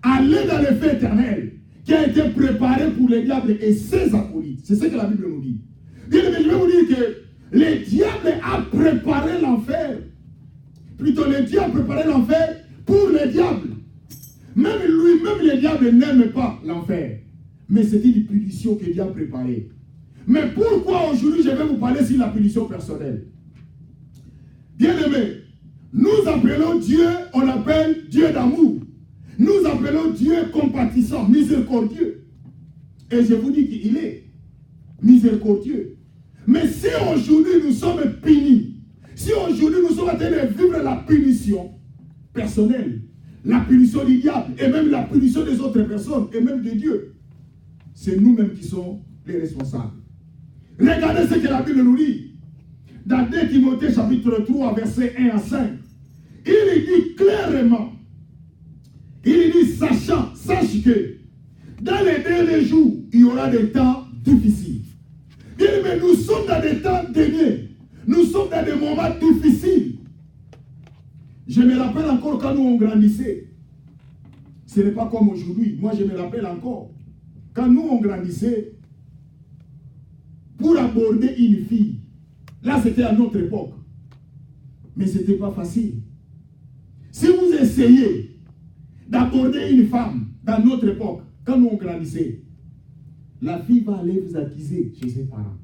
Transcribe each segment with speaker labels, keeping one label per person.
Speaker 1: aller dans le feu éternel qui a été préparé pour les diables et ses acolytes. C'est ce que la Bible nous dit. Bien, mais je vais vous dire que le diable a préparé l'enfer. Plutôt, le diable a préparé l'enfer pour les diables. Même lui-même, le diable n'aime pas l'enfer. Mais c'est une punition que Dieu a préparée. Mais pourquoi aujourd'hui je vais vous parler sur la punition personnelle? Bien-aimés, nous appelons Dieu, on appelle Dieu d'amour. Nous appelons Dieu compatissant, miséricordieux. Et je vous dis qu'il est miséricordieux. Mais si aujourd'hui nous sommes punis, si aujourd'hui nous sommes en train de vivre la punition personnelle, la punition du diable, et même la punition des autres personnes, et même de Dieu, c'est nous-mêmes qui sommes les responsables. Regardez ce que la Bible nous dit. Dans 2 Timothée chapitre 3, versets 1 à 5. Il dit clairement, il dit sache que dans les derniers jours, il y aura des temps difficiles. Bien, mais nous sommes dans des temps derniers. Nous sommes dans des moments difficiles. Je me rappelle encore quand nous on grandissait. Ce n'est pas comme aujourd'hui. Moi, je me rappelle encore. Quand nous on grandissait, pour aborder une fille, là c'était à notre époque. Mais ce n'était pas facile. Si vous essayez d'aborder une femme dans notre époque, quand nous on grandissait, la fille va aller vous accuser chez ses parents.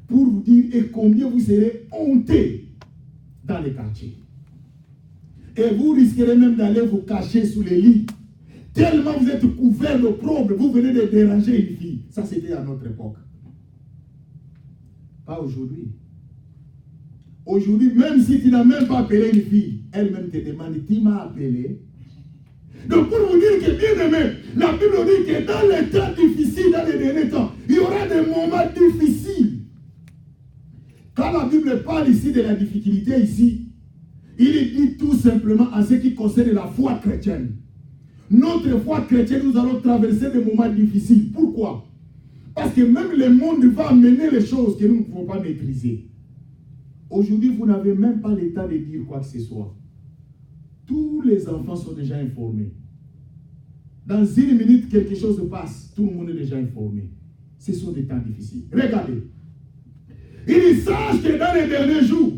Speaker 1: Pour vous dire et combien vous serez honté dans les quartiers. Et vous risquerez même d'aller vous cacher sous les lits. Tellement vous êtes couvert d'opprobre, vous venez de déranger une fille. Ça c'était à notre époque. Pas aujourd'hui. Aujourd'hui, même si tu n'as même pas appelé une fille, elle-même te demande, tu m'as appelé. Donc pour vous dire que bien aimé, la Bible dit que dans les temps difficiles, dans les derniers temps, il y aura des moments difficiles. Quand la Bible parle ici de la difficulté ici, il dit tout simplement en ce qui concerne la foi chrétienne. Notre foi chrétienne, nous allons traverser des moments difficiles. Pourquoi? Parce que même le monde va amener les choses que nous ne pouvons pas maîtriser. Aujourd'hui, vous n'avez même pas le temps de dire quoi que ce soit. Tous les enfants sont déjà informés. Dans une minute, quelque chose se passe. Tout le monde est déjà informé. Ce sont des temps difficiles. Regardez. Il sache que dans les derniers jours,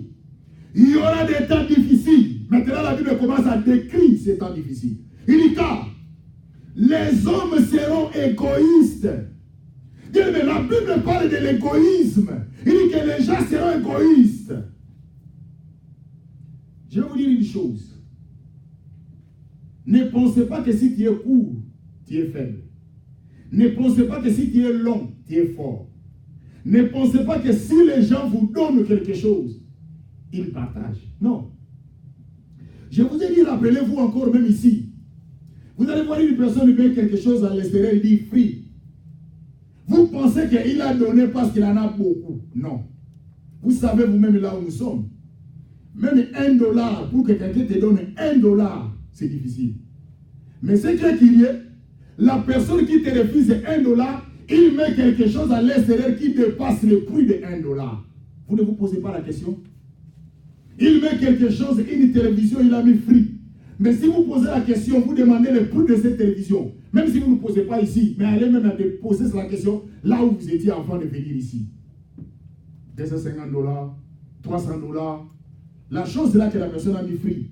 Speaker 1: il y aura des temps difficiles. Maintenant, la Bible commence à décrire ces temps difficiles. Il dit car les hommes seront égoïstes. Mais la Bible parle de l'égoïsme. Il dit que les gens seront égoïstes. Je vais vous dire une chose. Ne pensez pas que si tu es court, tu es faible. Ne pensez pas que si tu es long, tu es fort. Ne pensez pas que si les gens vous donnent quelque chose, ils partagent. Non. Je vous ai dit, rappelez-vous encore même ici. Vous allez voir une personne qui met quelque chose à l'extérieur, il dit free. Vous pensez qu'il a donné parce qu'il en a beaucoup. Non. Vous savez vous-même là où nous sommes. Même $1, pour que quelqu'un te donne $1, c'est difficile. Mais ce qu'il y a, la personne qui te refuse $1, il met quelque chose à l'extérieur qui dépasse le prix de $1. Vous ne vous posez pas la question. Il met quelque chose, une télévision, il a mis free. Mais si vous posez la question, vous demandez le prix de cette télévision. Même si vous ne posez pas ici, mais allez même poser la question là où vous étiez avant de venir ici. $250, $300. La chose là que la personne a mis free.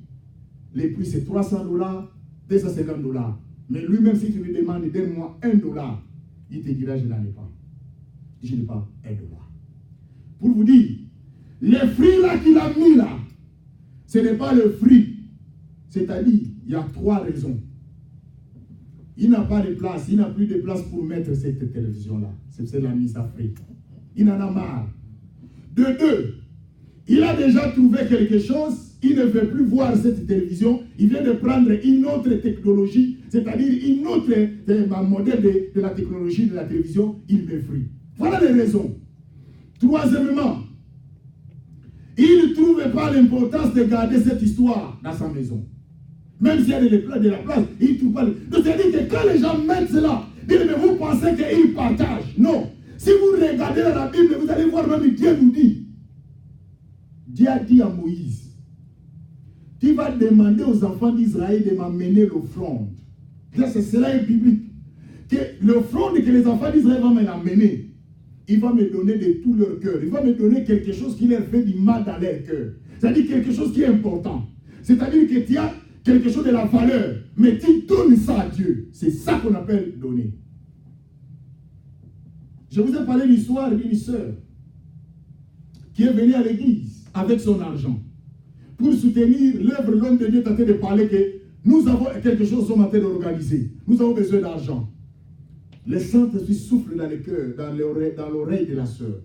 Speaker 1: Les prix c'est $300, $250. Mais lui-même, si tu lui demandes, donne-moi $1, il te dira, je n'en ai pas. Je n'ai pas $1. Pour vous dire, les fruits là qu'il a mis là, ce n'est pas le fruit. C'est-à-dire, il y a 3 raisons. Il n'a pas de place, il n'a plus de place pour mettre cette télévision-là. C'est la mise à free. Il en a marre. De 2, il a déjà trouvé quelque chose, il ne veut plus voir cette télévision, il vient de prendre une autre technologie, c'est-à-dire une autre modèle de la technologie de la télévision, il met free. Voilà les raisons. Troisièmement, il ne trouve pas l'importance de garder cette histoire dans sa maison. Même s'il y a de la place, il ne trouve pas. Donc c'est-à-dire que quand les gens mettent cela, mais vous pensez qu'ils partagent. Non. Si vous regardez dans la Bible, vous allez voir même Dieu nous dit. Dieu a dit à Moïse, tu vas demander aux enfants d'Israël de m'amener l'offrande. Cela est biblique. Que l'offrande que les enfants d'Israël vont m'amener, il va me donner de tout leur cœur. Il va me donner quelque chose qui leur fait du mal dans leur cœur. C'est-à-dire quelque chose qui est important. C'est-à-dire que tu as quelque chose de la valeur, mais tu donnes ça à Dieu. C'est ça qu'on appelle donner. Je vous ai parlé de l'histoire d'une sœur qui est venue à l'église avec son argent pour soutenir l'œuvre. L'homme de Dieu tentait de parler que nous avons quelque chose qu'on est en train d'organiser. Nous avons besoin d'argent. Le Saint-Esprit souffle dans le cœur, dans l'oreille de la sœur.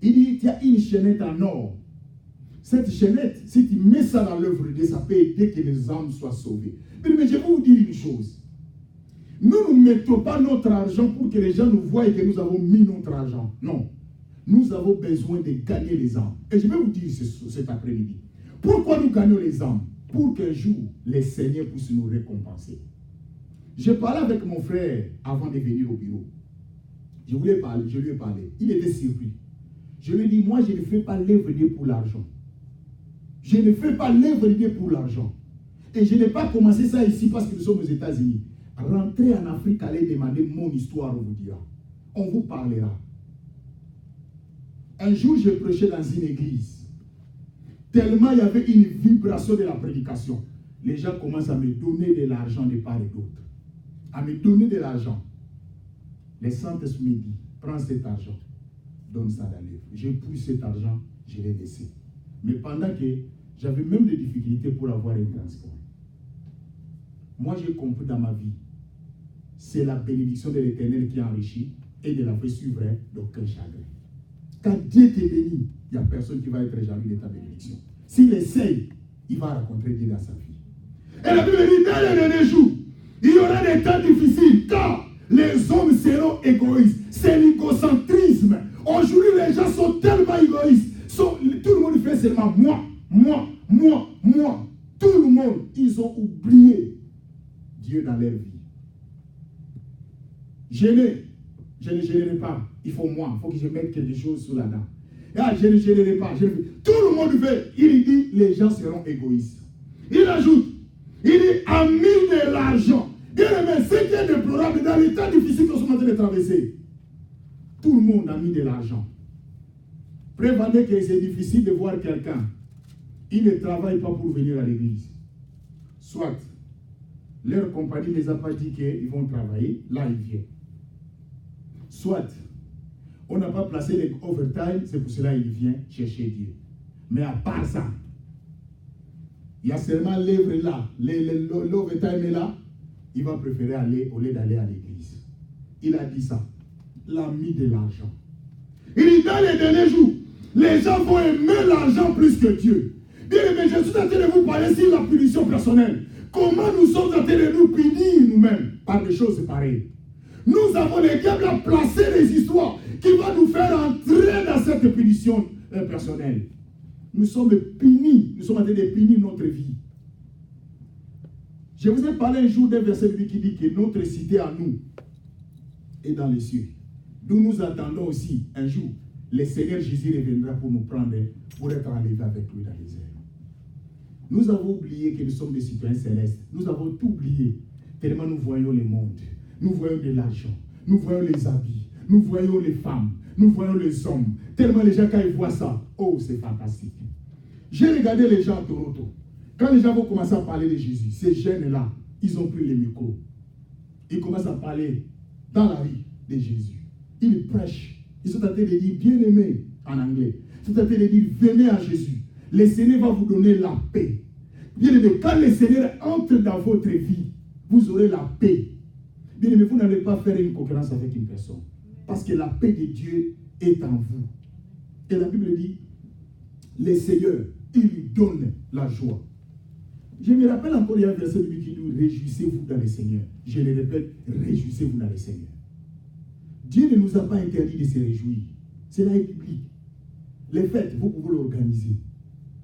Speaker 1: Il dit, il y a une chaînette en or. Cette chaînette, si tu mets ça dans l'œuvre de Dieu, ça peut aider que les âmes soient sauvées. Mais je vais vous dire une chose. Nous ne mettons pas notre argent pour que les gens nous voient et que nous avons mis notre argent. Non. Nous avons besoin de gagner les âmes. Et je vais vous dire cet après-midi. Pourquoi nous gagnons les âmes? Pour qu'un jour, les Seigneurs puissent nous récompenser. Je parlais avec mon frère avant de venir au bureau. Je lui ai parlé. Il était surpris. Je lui ai dit, moi, je ne fais pas l'œuvre de Dieu pour l'argent. Je ne fais pas l'œuvre de Dieu pour l'argent. Et je n'ai pas commencé ça ici parce que nous sommes aux États-Unis. Rentrez en Afrique, allez demander mon histoire, on vous dira. On vous parlera. Un jour, je prêchais dans une église. Tellement il y avait une vibration de la prédication. Les gens commencent à me donner de l'argent de part et d'autre. À me donner de l'argent. Le Saint-Esprit me dit, prends cet argent, donne ça dans l'œuvre. J'ai pris cet argent, je l'ai laissé. Mais pendant que j'avais même des difficultés pour avoir un transport. Moi, j'ai compris dans ma vie, c'est la bénédiction de l'Éternel qui enrichit et de la vraie suivre d'aucun chagrin. Quand Dieu te bénit, il n'y a personne qui va être jaloux de ta bénédiction. S'il essaye, il va rencontrer Dieu dans sa vie. Et la Bible dit, dans les derniers jours, il y aura des temps difficiles car les hommes seront égoïstes. C'est l'égocentrisme. Aujourd'hui, les gens sont tellement égoïstes. Tout le monde fait seulement moi. Tout le monde, ils ont oublié Dieu dans leur vie. Je ne gênerai pas. Il faut moi. Il faut que je mette quelque chose sous la dent. Ah, je ne gênerai pas. Tout le monde fait. Il dit, les gens seront égoïstes. Il ajoute, il dit, amis de l'argent. Bien aimé, ce qui est déplorable dans les temps difficiles que nous sommes en train de traverser. Tout le monde a mis de l'argent. Prévenez que c'est difficile de voir quelqu'un. Il ne travaille pas pour venir à l'église. Soit, leur compagnie ne les a pas dit qu'ils vont travailler, là ils viennent. Soit, on n'a pas placé les overtime, c'est pour cela qu'il vient chercher Dieu. Mais à part ça, il y a seulement l'œuvre là, l'overtime est là, il va préférer aller au lieu d'aller à l'église. Il a dit ça. Il a mis de l'argent. Il dit dans les derniers jours, les gens vont aimer l'argent plus que Dieu. Bien aimé, je suis en train de vous parler sur la punition personnelle. Comment nous sommes en train de nous punir nous-mêmes par des choses pareilles. Nous avons les diables à placer des histoires qui vont nous faire entrer dans cette punition personnelle. Nous sommes punis. Nous sommes en train de punir notre vie. Je vous ai parlé un jour d'un verset qui dit que notre cité à nous est dans les cieux. D'où nous attendons aussi un jour, le Seigneur Jésus reviendra pour nous prendre, pour être enlevé avec lui dans les airs. Nous avons oublié que nous sommes des citoyens célestes. Nous avons tout oublié. Tellement nous voyons le monde. Nous voyons de l'argent. Nous voyons les habits. Nous voyons les femmes. Nous voyons les hommes. Tellement les gens, quand ils voient ça, oh, c'est fantastique. J'ai regardé les gens à Toronto. Quand les gens vont commencer à parler de Jésus, ces jeunes-là, ils ont pris les micros. Ils commencent à parler dans la rue de Jésus. Ils prêchent. Ils sont en train de dire, bien-aimé, en anglais. Ils sont en train de dire, venez à Jésus. Le Seigneur va vous donner la paix. Bien-aimé, quand le Seigneur entre dans votre vie, vous aurez la paix. Bien-aimé, vous n'allez pas faire une concurrence avec une personne. Parce que la paix de Dieu est en vous. Et la Bible dit, le Seigneur, il lui donne la joie. Je me rappelle encore, il y a un verset qui dit, réjouissez-vous dans le Seigneur. Je le répète, réjouissez-vous dans le Seigneur. Dieu ne nous a pas interdit de se réjouir. Cela est biblique. Les fêtes, vous pouvez l'organiser.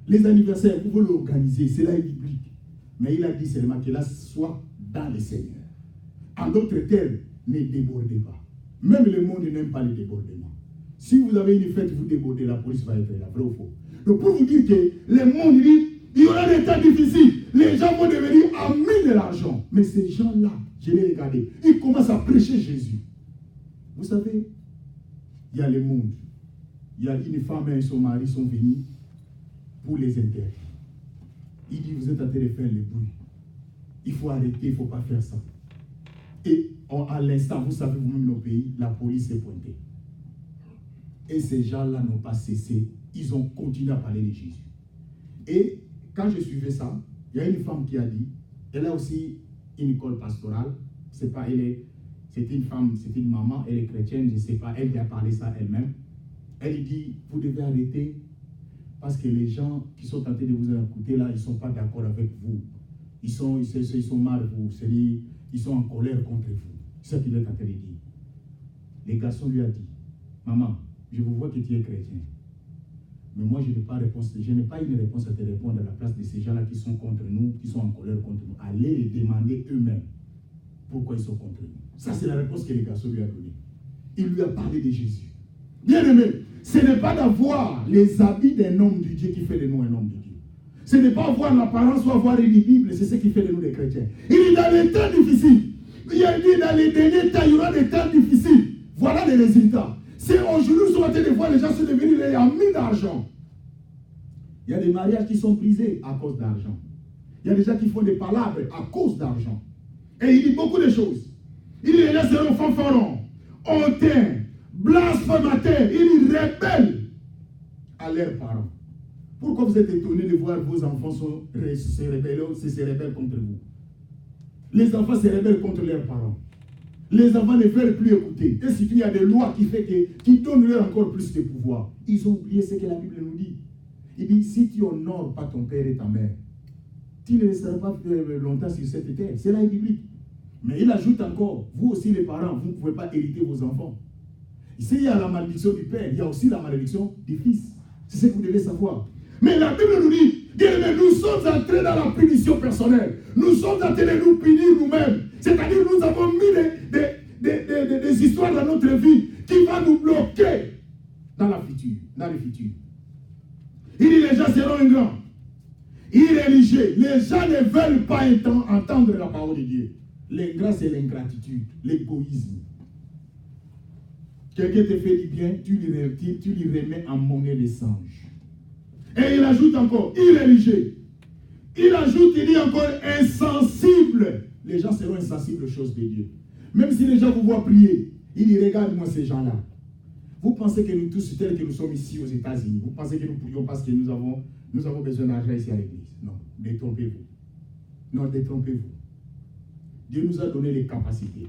Speaker 1: Les anniversaires, vous pouvez l'organiser. Cela est biblique. Mais il a dit seulement que là soit dans le Seigneur. En d'autres termes, ne débordez pas. Même le monde n'aime pas le débordement. Si vous avez une fête, vous débordez, la police va être là, vrai ou faux. Donc pour vous dire que le monde dit, Il y aura des temps difficiles. Les gens vont devenir amis de l'argent. Mais ces gens-là, je les regardé, ils commencent à prêcher Jésus. Vous savez, il y a le monde. Il y a une femme et son mari sont venus pour les interdire. Il dit, vous êtes en train de faire le bruit. Il faut arrêter, il ne faut pas faire ça. Et à l'instant, vous savez, vous-même, nos pays, la police est pointée. Et ces gens-là n'ont pas cessé. Ils ont continué à parler de Jésus. Et quand je suivais ça, il y a une femme qui a dit, elle a aussi une école pastorale. C'est pas, c'est une femme, c'est une maman, elle est chrétienne, je ne sais pas, elle qui a parlé ça elle-même. Elle dit, vous devez arrêter parce que les gens qui sont tentés de vous écouter là, ils ne sont pas d'accord avec vous. Ils sont mal vous, ils sont en colère contre vous. C'est ce qu'il est tenté de dire. Les garçons lui a dit, maman, je vous vois que tu es chrétien. Mais moi, je n'ai pas une réponse à te répondre à la place de ces gens-là qui sont contre nous, qui sont en colère contre nous. Allez les demander eux-mêmes pourquoi ils sont contre nous. Ça, c'est la réponse que les garçons lui a donnée. Il lui a parlé de Jésus. Bien aimé, ce n'est pas d'avoir les habits d'un homme de Dieu qui fait de nous un homme de Dieu. Ce n'est pas avoir l'apparence ou avoir une Bible, c'est ce qui fait de nous des chrétiens. Il est dans les temps difficiles. Il a dit dans les derniers temps, il y aura des temps difficiles. Voilà les résultats. C'est aujourd'hui, nous sommes en train de voir les gens se devenir des amis d'argent. Il y a des mariages qui sont brisés à cause d'argent. Il y a des gens qui font des palabres à cause d'argent. Et il dit beaucoup de choses. Il dit les gens seront fanfarons, hautains, blasphémateurs, ils rebelles à leurs parents. Pourquoi vous êtes étonné de voir vos enfants se rebellent contre vous? Les enfants se rebellent contre leurs parents. Les enfants ne veulent plus écouter. Et surtout, il y a des lois qui donnent leur encore plus de pouvoir. Ils ont oublié ce que la Bible nous dit. Il dit, si tu honores pas ton père et ta mère, tu ne resteras pas longtemps sur cette terre. C'est là biblique. Mais il ajoute encore, vous aussi les parents, vous ne pouvez pas hériter vos enfants. Ici, il y a la malédiction du père, il y a aussi la malédiction du fils. C'est ce que vous devez savoir. Mais la Bible nous dit, nous sommes entrés dans la punition personnelle. Nous sommes en train de nous punir nous-mêmes. C'est-à-dire nous avons mis des histoires dans notre vie qui vont nous bloquer dans le futur. Il dit les gens seront ingrats, irréligieux. Les gens ne veulent pas entendre la parole de Dieu. L'ingrat, c'est l'ingratitude, l'égoïsme. Quelqu'un te fait du bien, tu lui remets en monnaie de singe. Et il ajoute encore, irréligieux. Il ajoute, il dit encore, insensible. Les gens seront insensibles aux choses de Dieu. Même si les gens vous voient prier, il dit, regarde-moi ces gens-là. Vous pensez que nous tous, tels que nous sommes ici aux États-Unis, vous pensez que nous prions parce que nous avons besoin d'argent ici à l'église? Non, détrompez-vous. Non, détrompez-vous. Dieu nous a donné les capacités.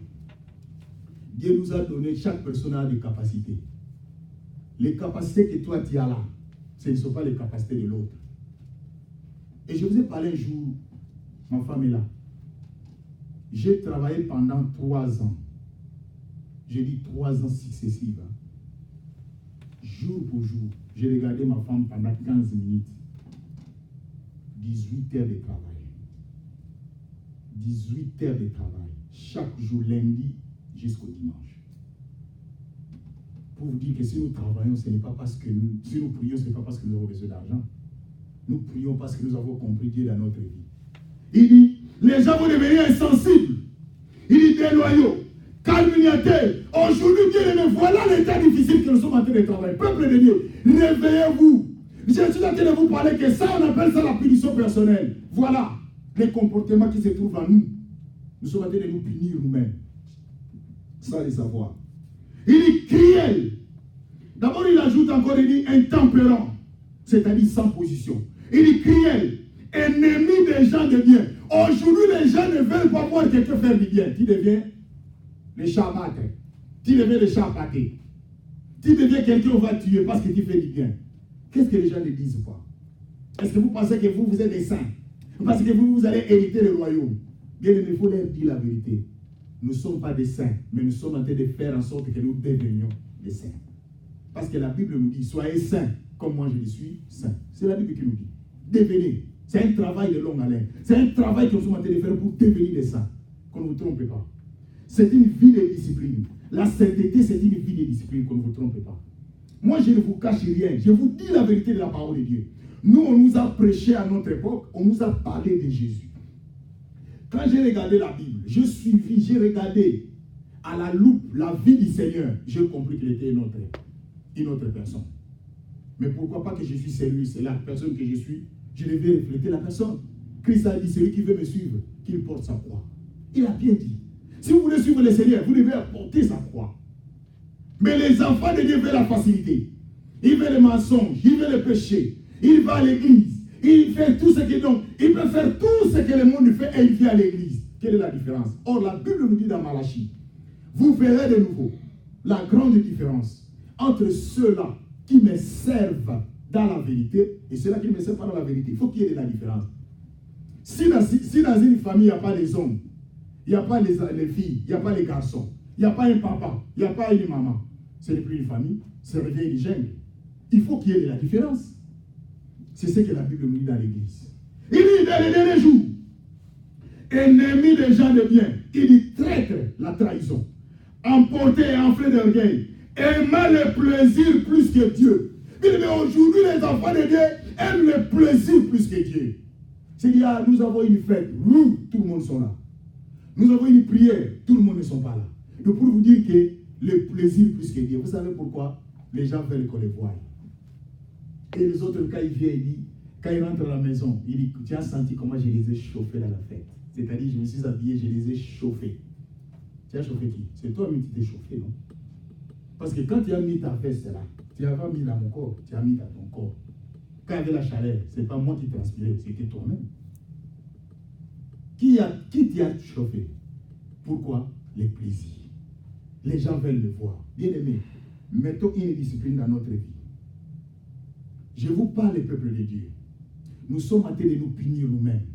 Speaker 1: Dieu nous a donné, chaque personne a des capacités. Les capacités que toi tu as là, ce ne sont pas les capacités de l'autre. Et je vous ai parlé un jour, ma femme est là. J'ai travaillé pendant 3 ans. J'ai dit 3 ans successifs. Jour pour jour, j'ai regardé ma femme pendant 15 minutes. 18 heures de travail. 18 heures de travail. Chaque jour, lundi jusqu'au dimanche. Pour vous dire que si nous travaillons, ce n'est pas parce que si nous prions, ce n'est pas parce que nous avons besoin d'argent. Nous prions parce que nous avons compris Dieu dans notre vie. Il dit, les gens vont devenir insensibles. Il dit, déloyaux, calomniateurs. Aujourd'hui, Dieu me voilà l'état difficile que nous sommes en train de travailler. Peuple de Dieu, réveillez-vous. Je suis en train de vous parler que ça, on appelle ça la punition personnelle. Voilà les comportements qui se trouvent en nous. Nous sommes en train de nous punir nous-mêmes. Ça, les savoir. Il dit cruel. D'abord, il ajoute encore, il dit intempérant. C'est-à-dire sans position. Il dit cruel. Ennemi des gens de bien. Aujourd'hui, les gens ne veulent pas voir quelqu'un faire du bien. Tu deviens le charmateur. Tu deviens le charpaté. Tu deviens quelqu'un qu'on va tuer parce que tu fais du bien. Qu'est-ce que les gens ne disent pas? Est-ce que vous pensez que vous êtes des saints? Parce que vous allez hériter le royaume. Bien, il faut leur dire la vérité. Nous ne sommes pas des saints, mais nous sommes en train de faire en sorte que nous devenions des saints. Parce que la Bible nous dit, soyez saints, comme moi je le suis saint. C'est la Bible qui nous dit. Devenez. C'est un travail de longue haleine. C'est un travail que nous sommes en train de faire pour devenir des saints. Qu'on ne vous trompe pas. C'est une vie de discipline. La sainteté, c'est une vie de discipline, qu'on ne vous trompe pas. Moi, je ne vous cache rien. Je vous dis la vérité de la parole de Dieu. Nous, on nous a prêché à notre époque, on nous a parlé de Jésus. Quand j'ai regardé la Bible, j'ai regardé à la loupe la vie du Seigneur, j'ai compris qu'il était une autre personne. Mais pourquoi pas que je suis celui, c'est la personne que je suis, je devais refléter la personne. Christ a dit, celui qui veut me suivre, qu'il porte sa croix. Il a bien dit. Si vous voulez suivre le Seigneur, vous devez porter sa croix. Mais les enfants de Dieu veulent la facilité. Ils veulent le mensonge, ils veulent le péché. Il va à l'église, il fait tout ce qu'il donne. Il peut faire tout ce que le monde fait et il vient à l'église. Quelle est la différence? Or, la Bible nous dit dans Malachie, vous verrez de nouveau la grande différence entre ceux-là qui me servent dans la vérité et ceux-là qui ne me servent pas dans la vérité. Il faut qu'il y ait de la différence. Si dans une famille, il n'y a pas les hommes, il n'y a pas les filles, il n'y a pas les garçons, il n'y a pas un papa, il n'y a pas une maman, ce n'est plus une famille, ça devient une jungle. Il faut qu'il y ait de la différence. C'est ce que la Bible nous dit dans l'église. Il dit dans les derniers jours, ennemi des gens de bien, il dit traître la trahison, emporté et enflé d'orgueil, aimant le plaisir plus que Dieu. Il dit, mais aujourd'hui, les enfants de Dieu aiment le plaisir plus que Dieu. C'est-à-dire, nous avons une fête, tout le monde sont là. Nous avons une prière, tout le monde ne sont pas là. Donc pour vous dire que le plaisir plus que Dieu, vous savez pourquoi? Les gens veulent qu'on les voie. Et les autres, quand il vient, il dit, quand il rentre à la maison, il dit, tu as senti comment je les ai chauffés dans la fête. C'est-à-dire, je me suis habillé, je les ai chauffés. Tu as chauffé qui? C'est toi-même qui t'es chauffé, non? Parce que quand tu as mis ta veste là, tu n'as pas mis dans mon corps, tu as mis dans ton corps. Quand il y avait la chaleur, ce n'est pas moi qui transpirais, c'était toi-même. Qui t'a chauffé? Pourquoi? Les plaisirs. Les gens veulent le voir. Bien aimé, mettons une discipline dans notre vie. Je vous parle, les peuples de Dieu. Nous sommes en train de nous punir nous-mêmes.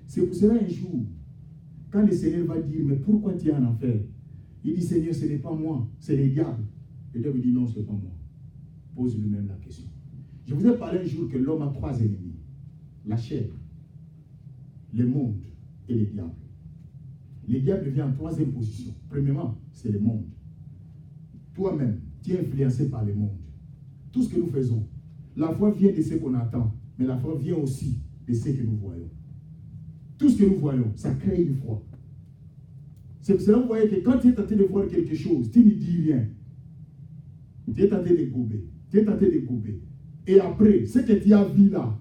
Speaker 1: C'est pour cela un jour, quand le Seigneur va dire, mais pourquoi tu es en enfer? Il dit, Seigneur, ce n'est pas moi, c'est les diables. Et Dieu lui dit, non, ce n'est pas moi. Pose lui-même la question. Je vous ai parlé un jour que l'homme a 3 ennemis. La chair, le monde et les diables. Les diables vient en 3e position. Premièrement, c'est le monde. Toi-même, tu es influencé par le monde. Tout ce que nous faisons, la foi vient de ce qu'on attend, mais la foi vient aussi de ce que nous voyons. Tout ce que nous voyons, ça crée une foi. C'est pour cela que vous voyez que quand tu es tenté de voir quelque chose, tu ne dis rien. Tu es tenté de gober. Tu es tenté de gober. Et après, ce que tu as vu là,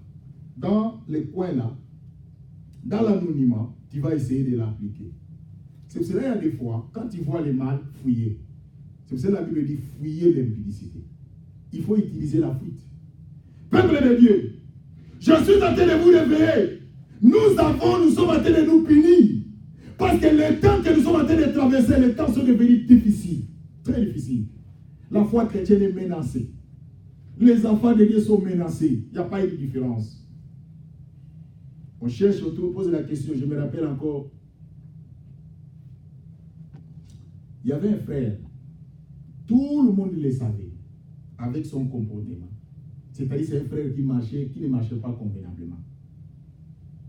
Speaker 1: dans les coins là, dans l'anonymat, tu vas essayer de l'appliquer. C'est pour cela qu'il y a des fois, quand tu vois le mal, fouiller. C'est pour cela que la Bible dit fouiller l'impudicité. Il faut utiliser la fuite. Peuple de Dieu, je suis en train de vous réveiller. Nous sommes en train de nous punir. Parce que les temps que nous sommes en train de traverser, les temps sont devenus difficiles. Très difficiles. La foi chrétienne est menacée. Les enfants de Dieu sont menacés. Il n'y a pas eu de différence. On cherche autour, on pose la question. Je me rappelle encore. Il y avait un frère. Tout le monde le savait. Avec son comportement. C'est-à-dire c'est un frère qui ne marchait pas convenablement.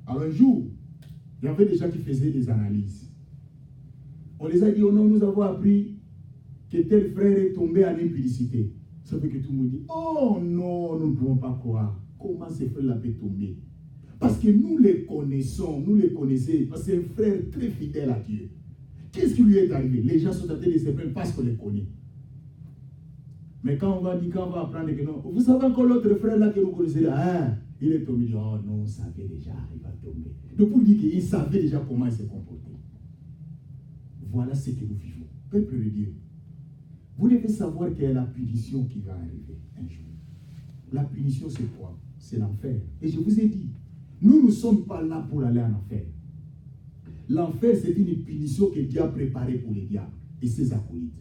Speaker 1: Alors un jour, il y avait des gens qui faisaient des analyses. On les a dit, oh non, nous avons appris que tel frère est tombé en impudicité. Ça fait que tout le monde dit, oh non, nous ne pouvons pas croire. Comment ce frère-là peut tomber? Parce que nous les connaissons, nous les connaissons, parce que c'est un frère très fidèle à Dieu. Qu'est-ce qui lui est arrivé? Les gens sont en train de se plaindre parce qu'on les connaît. Mais quand on va apprendre que non, vous savez encore l'autre frère là que nous connaissons là, il est tombé, oh non, on savait déjà, il va tomber. Donc pour dire qu'il savait déjà comment il se comportait. Voilà ce que nous vivons. Peuple de Dieu, vous devez savoir qu'il y a la punition qui va arriver un jour. La punition c'est quoi? C'est l'enfer. Et je vous ai dit, nous ne sommes pas là pour aller en enfer. L'enfer c'est une punition que Dieu a préparée pour les diables et ses acolytes.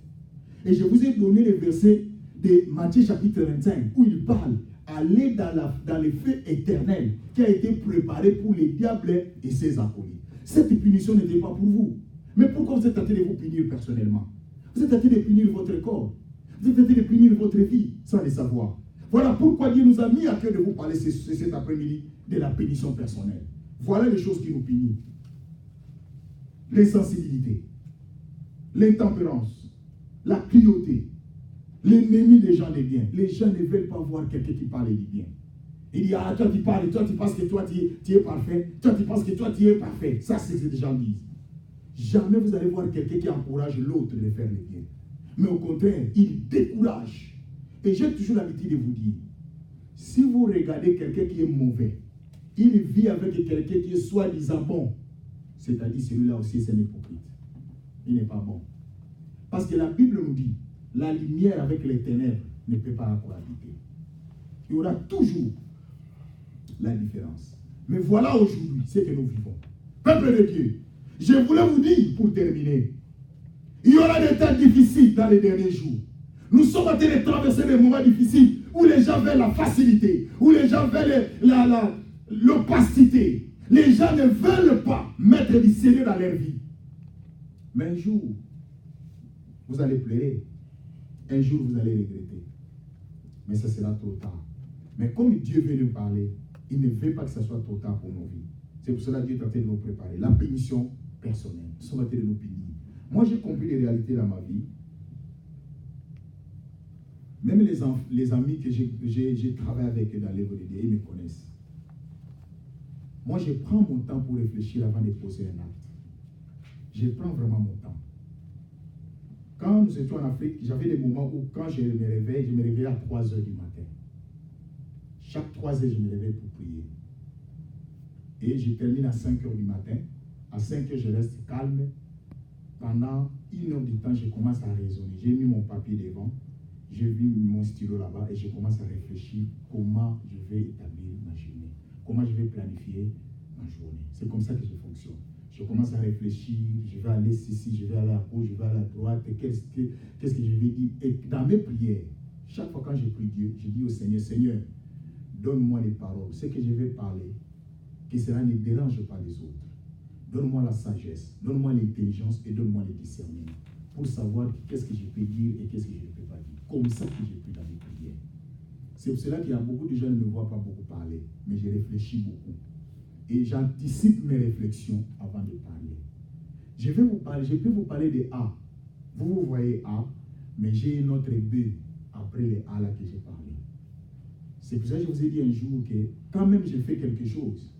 Speaker 1: Et je vous ai donné le verset de Matthieu chapitre 25 où il parle aller dans le feu éternel qui a été préparé pour les diables et ses acolytes. Cette punition n'était pas pour vous. Mais pourquoi vous êtes tenté de vous punir personnellement? Vous êtes tenté de punir votre corps. Vous êtes tenté de punir votre vie sans le savoir. Voilà pourquoi Dieu nous a mis à cœur de vous parler cet après-midi de la punition personnelle. Voilà les choses qui nous punissent. L'insensibilité, l'intempérance, la cruauté, l'ennemi des gens des biens. Les gens ne veulent pas voir quelqu'un qui parle du bien. Il dit, ah, toi tu parles, toi tu penses que toi tu es parfait, toi tu penses que toi tu es parfait. Ça, c'est ce que les gens disent. Jamais vous allez voir quelqu'un qui encourage l'autre de faire le bien. Mais au contraire, il décourage. Et j'ai toujours l'habitude de vous dire, si vous regardez quelqu'un qui est mauvais, il vit avec quelqu'un qui est soi-disant bon, c'est-à-dire celui-là aussi c'est un hypocrite. Il n'est pas bon. Parce que la Bible nous dit, la lumière avec les ténèbres ne peut pas cohabiter. Il y aura toujours la différence. Mais voilà aujourd'hui ce que nous vivons. Peuple de Dieu, je voulais vous dire pour terminer, il y aura des temps difficiles dans les derniers jours. Nous sommes en train de traverser des moments difficiles où les gens veulent la facilité, où les gens veulent l'opacité. Les gens ne veulent pas mettre du sérieux dans leur vie. Mais un jour, vous allez pleurer. Un jour, vous allez regretter. Mais ça sera trop tard. Mais comme Dieu veut nous parler, il ne veut pas que ça soit trop tard pour nos vies. C'est pour cela que Dieu est en train de nous préparer. La punition personnelle. Nous sommes en train de nous punir. Moi, j'ai compris les réalités dans ma vie. Même les amis que j'ai travaillé avec dans l'œuvre de Dieu, ils me connaissent. Moi, je prends mon temps pour réfléchir avant de poser un acte. Je prends vraiment mon temps. Quand nous étions en Afrique, j'avais des moments où quand je me réveillais à 3 h du matin. Chaque 3 h, je me réveille pour prier. Et je termine à 5 h du matin. À 5 h, je reste calme. Pendant 1 heure du temps, je commence à raisonner. J'ai mis mon papier devant. J'ai mis mon stylo là-bas et je commence à réfléchir comment je vais établir ma journée. Comment je vais planifier ma journée. C'est comme ça que je fonctionne. Je commence à réfléchir, je vais aller ici, je vais aller à gauche, je vais aller à droite, qu'est-ce que je vais dire. Et dans mes prières, chaque fois quand je prie Dieu, je dis au Seigneur, Seigneur, donne-moi les paroles, ce que je vais parler, que cela ne dérange pas les autres. Donne-moi la sagesse, donne-moi l'intelligence et donne-moi le discernement pour savoir qu'est-ce que je peux dire et qu'est-ce que je ne peux pas dire. Comme ça que je prie dans mes prières. C'est pour cela qu'il y a beaucoup de gens qui ne me voient pas beaucoup parler, mais je réfléchis beaucoup. Et j'anticipe mes réflexions avant de parler. Je peux vous parler de A. Vous voyez A, mais j'ai une autre B après les A là que j'ai parlé. C'est pour ça que je vous ai dit un jour que quand même je fais quelque chose,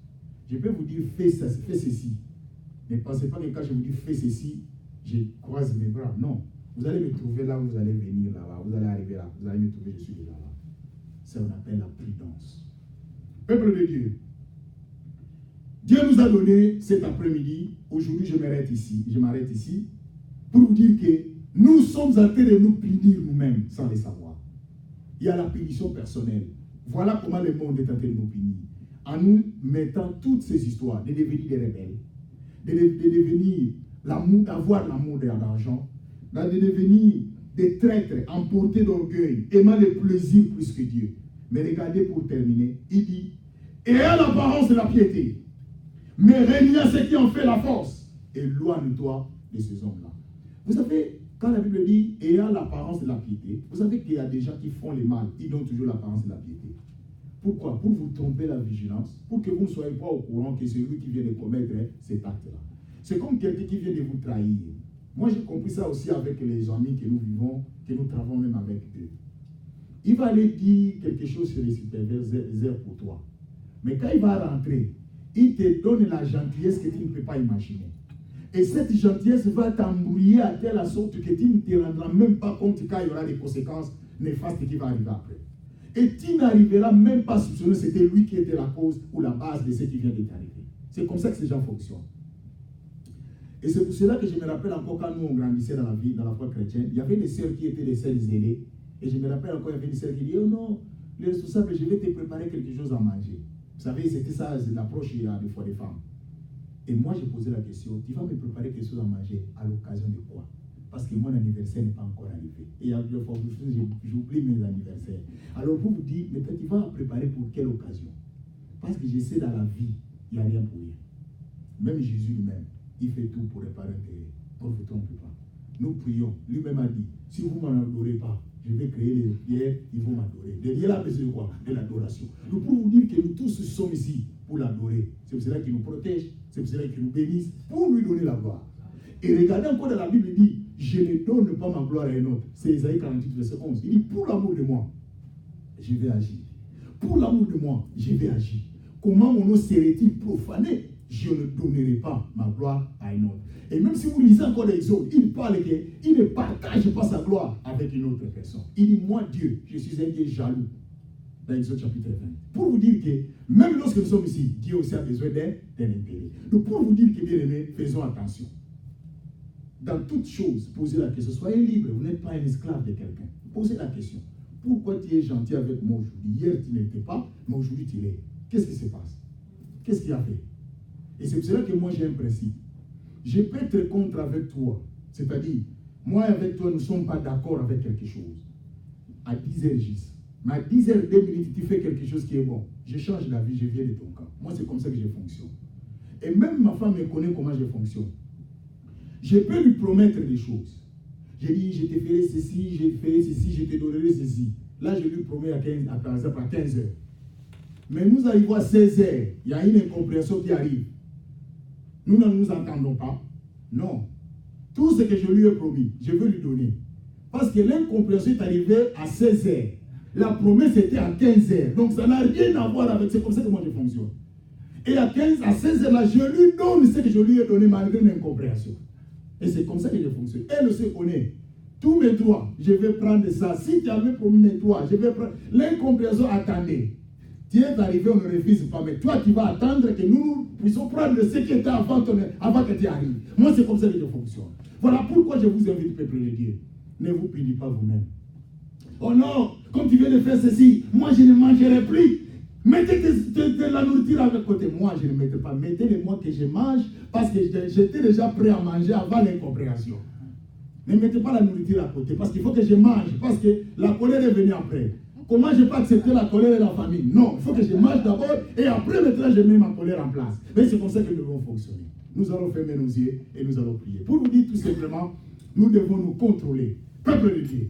Speaker 1: je peux vous dire fais ceci. Ne pensez pas que quand je vous dis fais ceci, je croise mes bras. Non. Vous allez me trouver là, vous allez venir là-bas, vous allez arriver là, vous allez me trouver, je suis déjà là. Ça on appelle la prudence. Peuple de Dieu, Dieu nous a donné cet après-midi, aujourd'hui je m'arrête ici, pour vous dire que nous sommes en train de nous punir nous-mêmes sans le savoir. Il y a la punition personnelle. Voilà comment le monde est en train de nous punir. En nous mettant toutes ces histoires de devenir des rebelles, de devenir d'avoir l'amour de l'argent, de devenir des traîtres emportés d'orgueil, aimant le plaisir plus que Dieu. Mais regardez pour terminer, il dit, ayant l'apparence de la piété, mais réunis ceux qui ont fait la force, éloigne-toi de ces hommes-là. Vous savez, quand la Bible dit ayant l'apparence de la piété, vous savez qu'il y a des gens qui font le mal, ils ont toujours l'apparence de la piété. Pourquoi? Pour vous tromper la vigilance, pour que vous ne soyez pas au courant que c'est lui qui vient de commettre cet acte-là. C'est comme quelqu'un qui vient de vous trahir. Moi, j'ai compris ça aussi avec les amis que nous vivons, que nous travaillons même avec eux. Il va aller dire quelque chose sur les superviseurs pour toi. Mais quand il va rentrer, il te donne la gentillesse que tu ne peux pas imaginer. Et cette gentillesse va t'embrouiller à telle sorte que tu ne te rendras même pas compte quand il y aura des conséquences néfastes qui vont arriver après. Et tu n'arriveras même pas à soupçonner que c'était lui qui était la cause ou la base de ce qui vient de t'arriver. C'est comme ça que ces gens fonctionnent. Et c'est pour cela que je me rappelle encore quand nous on grandissait dans la vie, dans la foi chrétienne, il y avait des sœurs qui étaient des sœurs zélées. Et je me rappelle encore, il y avait des sœurs qui disaient, oh non, le responsable, je vais te préparer quelque chose à manger. Vous savez, c'était ça, c'est l'approche des fois des femmes. Et moi, j'ai posé la question, tu vas me préparer quelque chose à manger à l'occasion de quoi? Parce que mon anniversaire n'est pas encore arrivé. Et à deux fois, j'oublie mes anniversaires. Alors, pour vous dire, mais tu vas préparer pour quelle occasion? Parce que je sais dans la vie, il n'y a rien pour rien. Même Jésus lui-même, il fait tout pour réparer un terrain. On ne se trompe pas. Nous prions. Lui-même a dit, si vous ne m'adorez pas, je vais créer les pierres, ils vont m'adorer. Derrière la besoin de quoi? De l'adoration. Donc pour vous dire que nous tous sommes ici pour l'adorer. C'est pour cela qu'il nous protège, c'est pour cela qu'il nous bénisse, pour lui donner la gloire. Et regardez encore dans la Bible, il dit, je ne donne pas ma gloire à un autre. C'est Isaïe 48, verset 11. Il dit, pour l'amour de moi, je vais agir. pour l'amour de moi, je vais agir. Comment mon nom serait-il profané? Je ne donnerai pas ma gloire à un autre. Et même si vous lisez encore l'Exode, il parle qu'il ne partage pas sa gloire avec une autre personne. Il dit, moi Dieu, je suis un Dieu jaloux. Dans l'Exode chapitre 20. Pour vous dire que, même lorsque nous sommes ici, Dieu aussi a besoin d'un intérêt. Donc pour vous dire que, bien aimés, faisons attention. Dans toute chose, posez la question. Soyez libre, vous n'êtes pas un esclave de quelqu'un. Posez la question. Pourquoi tu es gentil avec moi aujourd'hui? Hier tu n'étais pas, mais aujourd'hui tu l'es. Qu'est-ce qui se passe? Qu'est-ce qu'il a fait? Et c'est pour cela que moi j'ai un principe. Je peux être contre avec toi. C'est-à-dire, moi et avec toi, nous ne sommes pas d'accord avec quelque chose. À 10h10. Mais à 10h02, tu fais quelque chose qui est bon. Je change la vie, je viens de ton camp. Moi, c'est comme ça que je fonctionne. Et même ma femme me connaît comment je fonctionne. Je peux lui promettre des choses. Je dis, je te ferai ceci, je te ferai ceci, je te donnerai ceci. Là, je lui promets par exemple à 15h. Mais nous arrivons à 16h. Il y a une incompréhension qui arrive. Nous ne nous entendons pas. Non. Tout ce que je lui ai promis, je veux lui donner. Parce que l'incompréhension est arrivée à 16h. La promesse était à 15h. Donc ça n'a rien à voir avec... C'est comme ça que moi je fonctionne. Et à 16h là, je lui donne ce que je lui ai donné malgré l'incompréhension. Et c'est comme ça que je fonctionne. Elle se connaît. Tous mes droits, je vais prendre ça. Si tu avais promis mes droits, je vais prendre... L'incompréhension, attendez. Tu es arrivé, on ne refuse pas. Mais toi, tu vas attendre que nous puissions prendre ce qui était avant que tu arrives. Moi, c'est comme ça que je fonctionne. Voilà pourquoi je vous invite, peuple de Dieu. Ne vous punissez pas vous-même. Oh non, comme tu viens de faire ceci, moi je ne mangerai plus. Mettez de la nourriture avec côté. Moi je ne mettrai pas. Mettez les mois que je mange parce que j'étais déjà prêt à manger avant l'incompréhension. Ne mettez pas la nourriture à côté parce qu'il faut que je mange. Parce que la colère est venue après. Comment je peux accepter la colère et la famine? Non, il faut que je mange d'abord et après maintenant je mets ma colère en place. Mais c'est comme ça que nous devons fonctionner. Nous allons fermer nos yeux et nous allons prier. Pour vous dire tout simplement, nous devons nous contrôler. Peuple de Dieu.